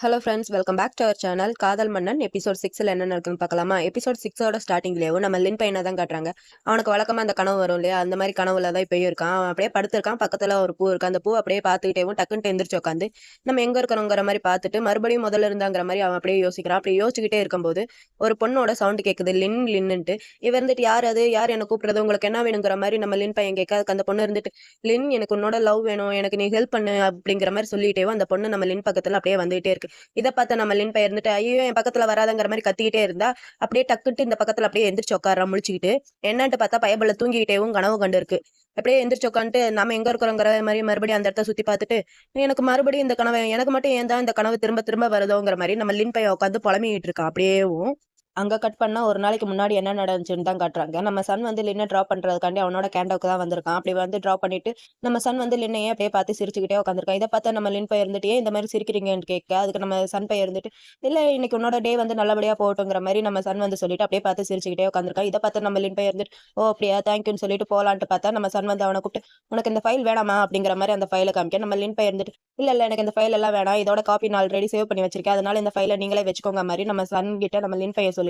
Hello friends, welcome back to our channel. Kadhal Mannan episode 6ல் என்ன நடக்குன்னு பார்க்கலாமா? எபிசோட் 6ஓட ஸ்டார்டிங்லேயும் நம்ம லின் பையனை தான் காட்டுறாங்க. அவனுக்கு வழக்கமாக அந்த கனவு வரும் இல்லையா? அந்த மாதிரி கனவுல தான் இப்பயும் இருக்கான். அவன் அப்படியே படுத்திருக்கான். பக்கத்தில் ஒரு பூ இருக்கு. அந்த பூ அப்படியே பார்த்துக்கிட்டேவும் டக்குன்ட்டு எந்திரிச்சு உட்காந்து நம்ம எங்கே இருக்கிறோங்கிற மாதிரி பார்த்துட்டு மறுபடியும் முதல்ல இருந்தாங்கிற மாதிரி அவன் அப்படியே யோசிக்கிறான். அப்படி யோசிச்சுக்கிட்டே இருக்கும்போது ஒரு பொண்ணோட சவுண்டு கேட்குது, லின் லின்னுட்டு. இவ இருந்துட்டு யார் அது, யார் என்ன கூப்பிடுறது, உங்களுக்கு என்ன வேணுங்கிற மாதிரி நம்ம லின் பையன் கேட்க, அதுக்கு அந்த பொண்ணு இருந்துட்டு லின் எனக்கு உன்னோட லவ் வேணும், எனக்கு நீ ஹெல்ப் பண்ணு அப்படிங்கிற மாதிரி சொல்லிட்டேவும் அந்த பொண்ணு நம்ம லின் பக்கத்தில் அப்படியே வந்துகிட்டே இருக்கு. இதை பார்த்த நம்ம லின் பையன் இருந்துட்டு ஐயோ என் பக்கத்துல வராதங்கிற மாதிரி கத்திக்கிட்டே இருந்தா அப்படியே டக்குன்ட்டு இந்த பக்கத்துல அப்படியே எந்திரிச்சு உட்கார முழிச்சுக்கிட்டு என்னன்ட்டு பார்த்தா பயபுள்ள தூங்கிக்கிட்டேவும் கனவு கண்டு இருக்கு. அப்படியே எந்திரிச்சு உட்காந்துட்டு நம்ம எங்க இருக்கிறோங்கிற மாதிரி மறுபடியும் அந்த இடத்த சுத்தி பார்த்துட்டு எனக்கு மறுபடியும் இந்த கனவு எனக்கு மட்டும் ஏன் தான் இந்த கனவு திரும்ப திரும்ப வருதோங்கிற மாதிரி நம்ம லின் பையன் உட்காந்து புலம்பிக்கிட்டு இருக்கான் அப்படியேவும். அங்க கட் பண்ணா ஒரு நாளைக்கு முன்னாடி என்ன நடந்துச்சுன்னு தான் காட்டுறாங்க. நம்ம சன் வந்து லின்ன டிராப் பண்றதுக்காண்டி அவனோட கேண்டோக்கு தான் வந்திருக்கான். அப்படி வந்து டிராப் பண்ணிட்டு நம்ம சன் வந்து லின்னையே அப்படியே பார்த்து சிரிச்சுக்கிட்டே உட்காந்துருக்கான். இதை பார்த்தா நம்ம லின் பையன் இருந்துட்டு ஏன் இந்த மாதிரி சிரிக்கிறீங்கன்னு கேட்க, அதுக்கு நம்ம சன் பையன் இருந்துட்டு இல்ல இன்னைக்கு உன்னோட டே வந்து நல்லபடியா போகட்டுங்கிற மாதிரி நம்ம சன் வந்து சொல்லிட்டு அப்படியே பார்த்து சிரிச்சுக்கிட்டே உட்காந்துருக்கான். இதை பார்த்து நம்ம லின் பையன் இருந்துட்டு ஓ அப்படியா தேங்க்யூன்னு சொல்லிட்டு போலான்ட்டு பார்த்தா நம்ம சன் வந்து அவனை கூப்பிட்டு உனக்கு இந்த ஃபைல் வேணாமா அப்படிங்கிற மாதிரி அந்த ஃபைலை காமிக்க நம்ம லின் பையன் இருந்துட்டு இல்ல எனக்கு இந்த ஃபைல் எல்லாம் வேணாம், இதோட காப்பி நான் ஆல்ரெடி சேவ் பண்ணி வச்சிருக்கேன், அதனால இந்த ஃபைலை நீங்களே வச்சுக்கோங்க மாதிரி நம்ம சன் கிட்ட நம்ம லின் பையன் சொல்லிட்டு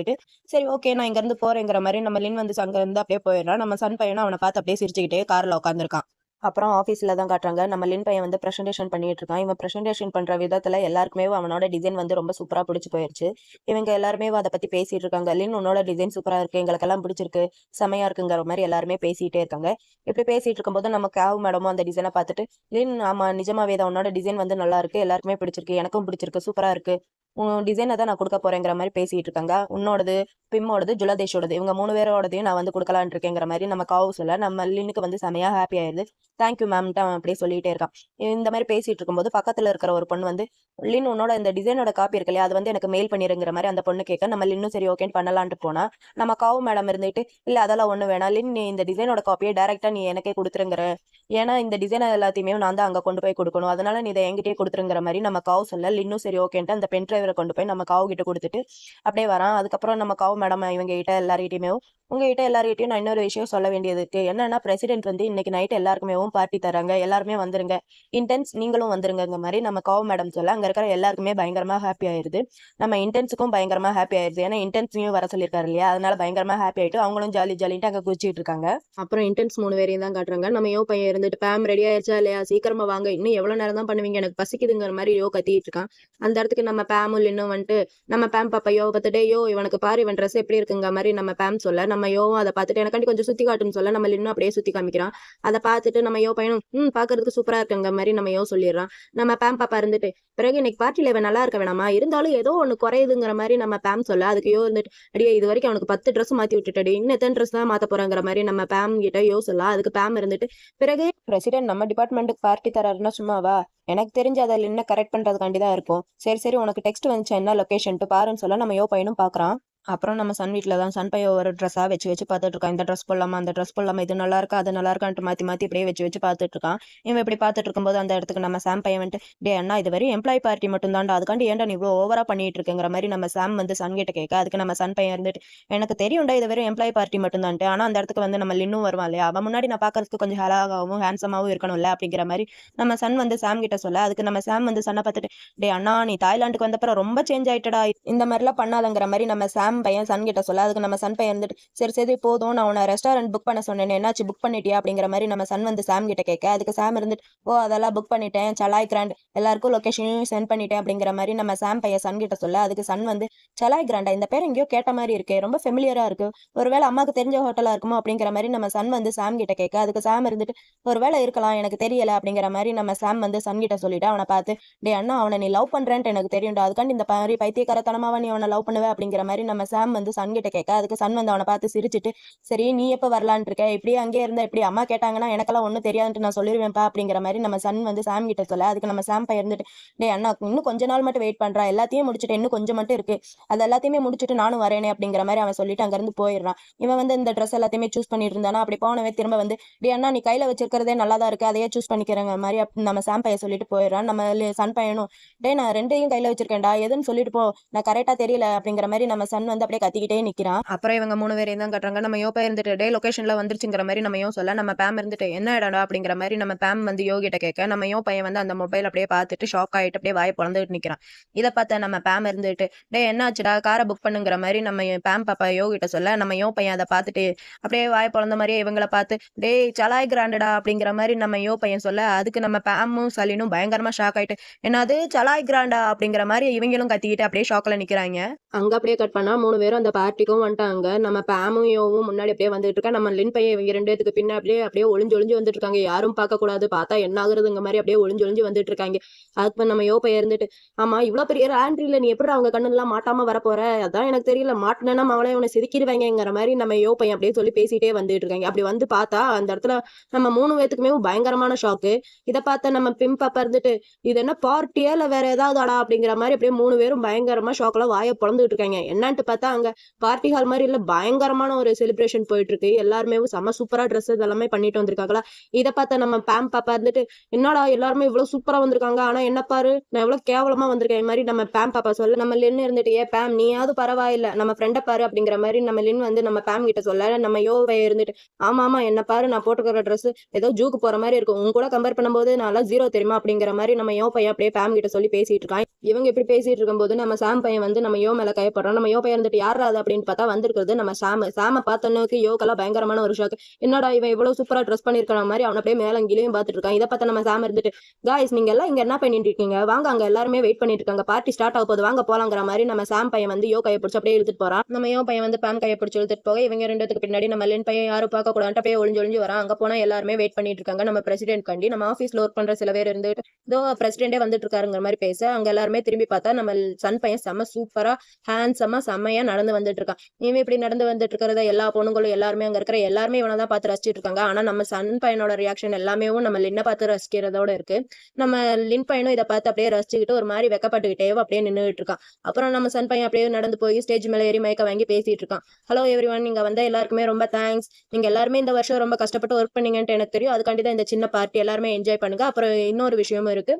சரி ஓகே நான் இங்க இருந்து போறேங்கிற மாதிரி நம்ம லின் வந்து அங்க இருந்து அப்படியே போயிடுறான். நம்ம சன் பையனும் அவனை பார்த்து அப்படியே சிரிச்சுக்கிட்டே கார்ல உட்காந்துருக்கான். அப்புறம் ஆஃபீஸில் தான் காட்டுறாங்க. நம்ம லின் பையன் வந்து ப்ரெசன்டேஷன் பண்ணிட்டு இருக்கான். இவன் ப்ரெசன்டேஷன் பண்ற விதத்துல எல்லாருக்குமே அவனோட டிசைன் வந்து ரொம்ப சூப்பரா பிடிச்சு போயிருச்சு. இவங்க எல்லாருமே அதை பத்தி பேசிட்டு இருக்காங்க. லின் உன்னோட டிசைன் சூப்பரா இருக்கு, எங்களுக்கெல்லாம் பிடிச்சிருக்கு, செமையா இருக்குங்கிற மாதிரி எல்லாருமே பேசிட்டே இருக்காங்க. இப்படி பேசிட்டு இருக்கும்போது நம்ம கேவ் மேடமும் அந்த டிசைனை பார்த்துட்டு லின் ஆமா நிஜமாவே தான் உன்னோட டிசைன் வந்து நல்லா இருக்கு, எல்லாருக்குமே பிடிச்சிருக்கு, எனக்கும் பிடிச்சிருக்கு, சூப்பரா இருக்கு, உன் டிசைனை தான் நான் கொடுக்க போறேங்கிற மாதிரி பேசிட்டு இருக்காங்க. உன்னோடது, பிம்மோடது, ஜுலதேஷோடது இவங்க 3 பேரோடதையும் நான் வந்து கொடுக்கலான்னு இருக்கேங்கிற மாதிரி நம்ம காவு சொல்ல நம்ம லின்னுக்கு வந்து செமையா ஹாப்பி ஆயிருது. தேங்க்யூ மேம்ட்டு அவன் அப்படியே சொல்லிட்டே இருக்கான். இந்த மாதிரி பேசிட்டு இருக்கும்போது பக்கத்துல இருக்கிற ஒரு பொண்ணு வந்து லின் உன்னோட இந்த டிசைனோட காப்பி இருக்கு இல்லையா, அது வந்து எனக்கு மெயில் பண்ணிருங்கிற மாதிரி அந்த பொண்ணு கேட்க நம்ம லின்னும் சரி ஓகேன்னு பண்ணலான்ட்டு போனா நம்ம காவு மேடம் இருந்துட்டு இல்ல அதெல்லாம் ஒண்ணு வேணாம் லின், நீ இந்த டிசைனோட காப்பியை டைரக்டா நீ எனக்கே கொடுத்துருங்கிற, ஏன்னா இந்த டிசைன் எல்லாத்தையுமே நான் தான் அங்க கொண்டு போய் கொடுக்கணும், அதனால நீ இதை என்கிட்டயே கொடுத்துருங்கிற மாதிரி நம்ம காவு சொல்ல லின்னும் சரி ஓகேன்ட்டு அந்த பென் டிரைவரை கொண்டு போய் நம்ம காவு கிட்ட கொடுத்துட்டு அப்படியே வரான். அதுக்கப்புறம் நம்ம காவு மேடம் இவங்க கிட்ட எல்லார்கிட்டயுமே உங்ககிட்ட எல்லார்கிட்டயும் நான் இன்னொரு விஷயம் சொல்ல வேண்டியது இருக்கு. என்னன்னா பிரசிடென்ட் வந்து இன்னைக்கு நைட் எல்லாருக்குமே பார்ட்டி தராங்க, எல்லாருமே வந்துருங்க, இன்டென்ஸ் நீங்களும் வந்துருங்க மாதிரி நம்ம காவு மேடம் சொல்ல அங்க இருக்கிற எல்லாருக்குமே பயங்கரமா ஹாப்பி ஆயிருது. நம்ம இன்டென்ஸுக்கும் பயங்கரமா ஹாப்பி ஆயிருது. ஏன்னா இன்டென்ஸையும் வர சொல்லியிருக்காரு இல்லையா, அதனால பயங்கரமா ஹாப்பி ஆயிட்டு அவங்களும் ஜாலி ஜாலின்ட்டு அங்க குதிச்சிட்டு இருக்காங்க. அப்புறம் இன்டென்ஸ் 3 பேரையும் தான் காட்டுறாங்க. நம்ம யோ பையன் இருந்துட்டு பேம் ரெடி ஆயிடுச்சா இல்லையா, சீக்கிரமா வாங்க, இன்னும் எவ்வளவு நேரம் தான் பண்ணுவீங்க, எனக்கு பசிக்குதுங்கிற மாதிரி யோ கத்திட்டு இருக்கான். அந்த இடத்துக்கு நம்ம பேமும் இன்னும் வந்துட்டு நம்ம பேம் பாப்பா யோ பார்த்துட்டு யோ இவனுக்கு பாரு இவன் ட்ரெஸ் எப்படி இருக்குங்க மாதிரி நம்ம பேம் சொல்ல நம்ம யோவும் அதை பார்த்துட்டு எனக்காண்டி கொஞ்சம் சுத்தி காட்டுன்னு சொல்ல நம்ம இன்னும் அப்படியே சுத்தி காமிக்கிறான். அதை பார்த்துட்டு நம்ம யோ பையனும் பாக்குறதுக்கு சூப்பரா இருக்குங்க மாதிரி நம்ம யோ சொல்லிடுறான். நம்ம பேம் பாப்பா இருந்துட்டு பிறகு இன்னைக்கு பார்ட்டில இவன் நல்லா இருக்க வேணாமா, இருந்தாலும் ஏதோ ஒண்ணு குறையுதுங்கிற மாதிரி நம்ம பேம் சொல்ல அதுக்கு யோ இருந்துட்டு அடியே இது வரைக்கும் அவனுக்கு 10 ட்ரெஸ் மாத்தி விட்டுட்டடி, இன்னும் எத்தனை ட்ரெஸ் தான் மாத்த போறாங்கிற மாதிரி நம்ம பேம் கிட்ட யோ சொல்ல அதுக்கு பேம் இருந்துட்டு பிறகு பிரசிடென்ட் நம்ம டிபார்ட்மெண்ட்டுக்கு பார்ட்டி தராருன்னா சும்மாவா, எனக்கு தெரிஞ்சு அதில் என்ன கரெக்ட் பண்றதுக்காண்டி தான் இருக்கும், சரி சரி உனக்கு டெக்ஸ்ட் வந்துச்சு என்ன லொகேஷன் பாருன்னு சொல்ல நம்ம யோ பையனும் பாக்குறான். அப்புறம் நம்ம சன் வீட்டில் தான் சன் பையன் ஒரு ட்ரெஸ்ஸாக வச்சு பார்த்துட்டு இருக்கான். இந்த ட்ரெஸ் போடலாமா அந்த ட்ரெஸ் போடலாமா, இது நல்லா இருக்கா அது நல்லா இருக்கான்ட்டு மாற்றி மாற்றி இப்படியே வச்சு பார்த்துட்டு இருக்கான். இவன் இப்படி பார்த்துட்டு இருக்கும்போது அந்த இடத்துக்கு நம்ம சாம் பையன் வந்துட்டு டே அண்ணா இது வரையும் எம்ப்ளாயி பார்ட்டி மட்டும் தான்டா, அதுக்காண்டி ஏன்டா நீ இவ்வளோ ஓவரா பண்ணிட்டு இருக்குங்கிற மாதிரி நம்ம சாம் வந்து சன் கிட்ட கேட்க அதுக்கு நம்ம சன் பையன் இருந்துட்டு எனக்கு தெரியும்டா இது வரையும் எம்ப்ளாயி பார்ட்டி மட்டும் தான்ட்டு, ஆனால் அந்த இடத்துக்கு வந்து நம்ம லின்னும் வருவான் இல்லையா, அவன் முன்னாடி நான் பார்க்கறதுக்கு கொஞ்சம் ஹேலாகவும் ஹேண்ட்ஸமாகவும் இருக்கணும்ல அப்படிங்கிற மாதிரி நம்ம சன் வந்து சாம் கிட்ட சொல்ல அதுக்கு நம்ம சாம் வந்து சன்னை பார்த்துட்டு டே அண்ணா நீ தாய்லாந்துக்கு வந்தப்பறம் ரொம்ப சேஞ்ச் ஆயிட்டடா, இந்த மாதிரிலாம் பண்ணாதங்கிற மாதிரி நம்ம சாம் பையன் சன் கிட்ட சொல்ல அதுக்கு நம்ம சன் பையன் இருந்துட்டு சரி சரி போதும் நான் உன்னை ரெஸ்டாரண்ட் புக் பண்ண சொன்னேன் என்னாச்சு புக் பண்ணிட்டியா அப்படிங்கிற மாதிரி நம்ம சன் வந்து சாம் கிட்ட கேட்க அதுக்கு சாம் இருந்துட்டு ஓ அதெல்லாம் புக் பண்ணிட்டேன் சலாய் கிராண்ட் எல்லாருக்கும் லொகேஷனையும் சென்ட் பண்ணிட்டேன் அப்படிங்கிற மாதிரி நம்ம சாம் பையன் சன் கிட்ட சொல்ல அதுக்கு சன் வந்து சலாய் கிராண்டா இந்த பேர் எங்கேயோ கேட்ட மாதிரி இருக்கு, ரொம்ப ஃபெமிலியரா இருக்கு, ஒருவேளை அம்மாக்கு தெரிஞ்ச ஹோட்டலா இருக்குமோ அப்படிங்கிற மாதிரி நம்ம சன் வந்து சாம் கிட்ட கேட்க அதுக்கு சாம் இருந்துட்டு ஒருவேளை இருக்கலாம் எனக்கு தெரியல அப்படிங்கிற மாதிரி நம்ம சாம் வந்து சன் கிட்ட சொல்லிட்டு அவனை பார்த்து டே அண்ணா அவனை நீ லவ் பண்றேன்ட்டு எனக்கு தெரியும்டா, அதுக்காண்டி இந்த மாதிரி பைத்தியக்காரத்தனமாவா நீ அவனை லவ் பண்ணுவ அப்படிங்கிற மாதிரி நம்ம சாம் வந்து சன் கிட்ட கேட்க அதுக்கு சன் வந்து அவனை பார்த்து சிரிச்சிட்டு சரி நீ எப்ப வரலான் இருக்க, இப்படியே அங்கே இருந்தா இப்படி அம்மா கேட்டாங்கன்னா எனக்கெல்லாம் ஒன்றும் தெரியாதுன்ட்டு நான் சொல்லிடுவேன்ப்பா அப்படிங்கிற மாதிரி நம்ம சன் வந்து சாம் கிட்ட சொல்ல அதுக்கு நம்ம சாம் பையன் இருந்துட்டு டே அண்ணா இன்னும் கொஞ்ச நாள் மட்டும் வெயிட் பண்றா, எல்லாத்தையும் முடிச்சுட்டு இன்னும் கொஞ்சம் மட்டும் இருக்கு, அது எல்லாத்தையுமே முடிச்சுட்டு நானும் வரேனே அப்படிங்கிற மாதிரி அவன் சொல்லிட்டு அங்கிருந்து போயிடுறான். இவன் வந்து இந்த ட்ரெஸ் எல்லாத்தையுமே சூஸ் பண்ணிட்டு இருந்தானா அப்படி போனவே திரும்ப வந்து டே அண்ணா நீ கையில வச்சிருக்கிறதே நல்லா தான் இருக்கு அதையே சூஸ் பண்ணிக்கிறேங்க மாதிரி நம்ம சாம் பையன் சொல்லிட்டு போயிடுறான். நம்ம சன் பையனும் டே நான் ரெண்டையும் கையில வச்சிருக்கேன்டா எதுன்னு சொல்லிட்டு போ, நான் கரெக்டா தெரியல அப்படிங்கிற மாதிரி நம்ம சன் லின் வந்து அப்படியே கத்திக்கிட்டே நிக்கிறான். அப்புறம் இவங்க 3 பேரையும் தான் கட்டுறாங்க. நம்ம யோ இருந்துட்டு டே லொகேஷன்ல வந்துருச்சுங்கிற மாதிரி நம்ம யோ சொல்ல, நம்ம பேம் இருந்துட்டு என்ன இடம்டா அப்படிங்கிற மாதிரி நம்ம பேம் வந்து யோ கிட்ட கேட்க, நம்ம யோ பையன் வந்து அந்த மொபைல் அப்படியே பார்த்துட்டு ஷாக் ஆயிட்டு அப்படியே வாயை பொளந்துட்டு நிக்கிறான். இதை பார்த்த நம்ம பேம் இருந்துட்டு டே என்னாச்சுடா காரை புக் பண்ணுங்கிற மாதிரி நம்ம பேம் பாப்பா யோ கிட்ட சொல்ல, நம்ம யோ பையன் அதை பார்த்துட்டு அப்படியே வாயை பொளந்த மாதிரியே இவங்கள பார்த்து டேய் சலாய் கிராண்டடா அப்படிங்கிற மாதிரி நம்ம யோ பையன் சொல்ல, அதுக்கு நம்ம பேமும் சலீனும் பயங்கரமா ஷாக் ஆயிட்டு என்னது சலாய் கிராண்டா அப்படிங்கிற மாதிரி இவங்களும் கத்திக்கிட்டு அப்படியே ஷாக்ல நிக்கிறாங்க. அங்க அப்படியே கட் பண்ணா 3 பேரும் அந்த பார்ட்டிக்கும் வந்துட்டாங்க. நம்ம பேமும் யோவும் முன்னாடி அப்படியே வந்துட்டு இருக்கா. நம்ம லின் பையன் இவங்க 2 பேத்துக்கு பின்ன அப்படியே அப்படியே ஒளிஞ்சு ஒளிஞ்சு வந்துட்டு இருக்காங்க. யாரும் பார்க்க கூடாது, பார்த்தா என்ன ஆகுறதுங்க மாதிரி அப்படியே ஒளிஞ்சு ஒளிஞ்சு வந்துட்டு இருக்காங்க. அதுக்கு நம்ம யோ பையன் இருந்துட்டு ஆமா இவ்வளவு பெரிய ஆண்ட்ரில நீ எப்படி அவங்க கண்ணெல்லாம் மாட்டாம வரப்போற, அதான் எனக்கு தெரியல, மாட்டினா அவளை இவனை சிரிக்கிடுவாங்கிற மாதிரி நம்ம யோ பையன் அப்படியே சொல்லி பேசிட்டே வந்துட்டு இருக்காங்க. அப்படி வந்து பார்த்தா அந்த இடத்துல நம்ம 3 பேத்துக்குமே பயங்கரமான ஷாக்கு. இதை பார்த்த நம்ம பிம் பாப்பா இருந்துட்டு இது என்ன பார்ட்டியா இல்ல வேற ஏதாவதாடா அப்படிங்கிற மாதிரி அப்படியே 3 பேரும் பயங்கரமா ஷாக்ல வாயை பொளந்துட்டு இருக்காங்க. என்னன்ட்டு பார்த்தா அங்க பார்ட்டி ஹால் மாதிரி இல்ல பயங்கரமான ஒரு செலிப்ரேஷன் போயிட்டு இருக்கு. எல்லாருமே செம சூப்பரா ட்ரெஸ் எல்லாமே பண்ணிட்டு வந்திருக்காங்களா. இதை பார்த்த நம்ம பேம் பாப்பா இருந்துட்டு என்னடா எல்லாருமே இவ்வளவு சூப்பரா வந்திருக்காங்க, ஆனா என்ன பாரு நான் எவ்வளவு கேவலமா வந்திருக்கேன் மாதிரி நம்ம பேம் பாப்பா சொல்ல, நம்ம லின் இருந்துட்டு ஏ பேம் நீயாவது பரவாயில்ல நம்ம ஃப்ரெண்டை பாரு அப்படிங்கிற மாதிரி நம்ம லின் வந்து நம்ம பேம் கிட்ட சொல்ல, நம்ம யோவை இருந்துட்டு ஆமா ஆமா என்ன பாரு நான் போட்டுக்கிற ட்ரெஸ் ஏதோ ஜூக்கு போற மாதிரி இருக்கும், உங்க கூட கம்பேர் பண்ணும்போது நான் ஜீரோ தெரியுமா அப்படிங்கிற மாதிரி நம்ம யோ பையன் அப்படியே பேம் கிட்ட சொல்லி பேசிட்டு இருக்கான். இவங்க இப்படி பேசிட்டு இருக்கும்போது நம்ம சாம் பையன் வந்து நம்ம யோ மேல கையப்படுறோம். நம்ம யோ பையன் இருந்துட்டு யாரா அது அப்படின்னு பார்த்தா வந்திருக்கிறது நம்ம சாம பார்த்தனுக்கு யோக்கெல்லாம் பயங்கரமான ஒரு ஷாக். என்னடா இவன் இவ்வளவு சூப்பரா ட்ரெஸ் பண்ணிருக்கான மாதிரி அவன் அப்படியே மேல கீழேயும் பார்த்துட்டு இருக்கான். இதை பார்த்த நம்ம சாம் இருந்துட்டு காய்ஸ் நீங்க எல்லாம் இங்க என்ன பண்ணிட்டு இருக்கீங்க, வாங்க அங்க எல்லாருமே வெயிட் பண்ணிட்டு இருக்காங்க, பார்ட்டி ஸ்டார்ட் ஆக போது வாங்க போலாங்கிற மாதிரி நம்ம சாம் பையன் வந்து யோ கையை பிடிச்சி அப்படியே இழுத்துட்டு போறான். நம்ம யோ பையன் வந்து பேம் கையை பிடிச்சி இழுத்துட்டு போக இவங்க 2 பேத்துக்கு பின்னாடி நம்ம லின் பையன் யாரும் பார்க்க கூடாது அப்படியே ஒளிஞ்சு ஒளிஞ்சு வரான். அங்க போனா எல்லாருமே வெயிட் பண்ணிட்டு இருக்காங்க. நம்ம பிரசிடென்ட் கண்டி நம்ம ஆஃபீஸ்ல ஒர்க் பண்ற சில பேர் இருந்துட்டு இதோ பிரசிடென்டே வந்துட்டு இருக்காருங்கிற மாதிரி பேச, அங்க எல்லாருமே திரும்பி பார்த்தா நம்ம சன் பையன் செம்ம சூப்பரா ஹேண்ட்ஸமா செம்மையா நடந்து வந்துட்டு இருக்கான். இவன் இப்படி நடந்து வந்துட்டு இருக்கிறத எல்லா பொண்ணுங்களும் எல்லாருமே அங்க இருக்கிற எல்லாருமே இவனை தான் பார்த்து ரசிச்சிட்டு இருக்காங்க. ஆனா நம்ம சன் பையனோட ரியாக்ஷன் எல்லாமே நம்ம லின்னை பார்த்து ரசிக்கிறதோட இருக்கு. நம்ம லின் பையனும் இதை பார்த்து அப்படியே ரசிச்சுக்கிட்டு ஒரு மாதிரி வெக்கப்பட்டுக்கிட்டே அப்படியே நின்றுட்டு இருக்கான். அப்புறம் நம்ம சன் பையன் அப்படியே நடந்து போய் ஸ்டேஜ் மேல ஏறி மயக்க வாங்கி பேசிட்டு இருக்கான். ஹலோ எவ்ரிவன், நீங்க வந்த எல்லாருக்குமே ரொம்ப தேங்க்ஸ், நீங்க எல்லாருமே இந்த வருஷம் ரொம்ப கஷ்டப்பட்டு ஒர்க் பண்ணீங்கன்ட்டு எனக்கு தெரியும், அதுக்காண்டி தான் இந்த சின்ன பார்ட்டி எல்லாருமே என்ஜாய் பண்ணுங்க. அப்புறம் இன்னொரு விஷயமும் இருக்கு,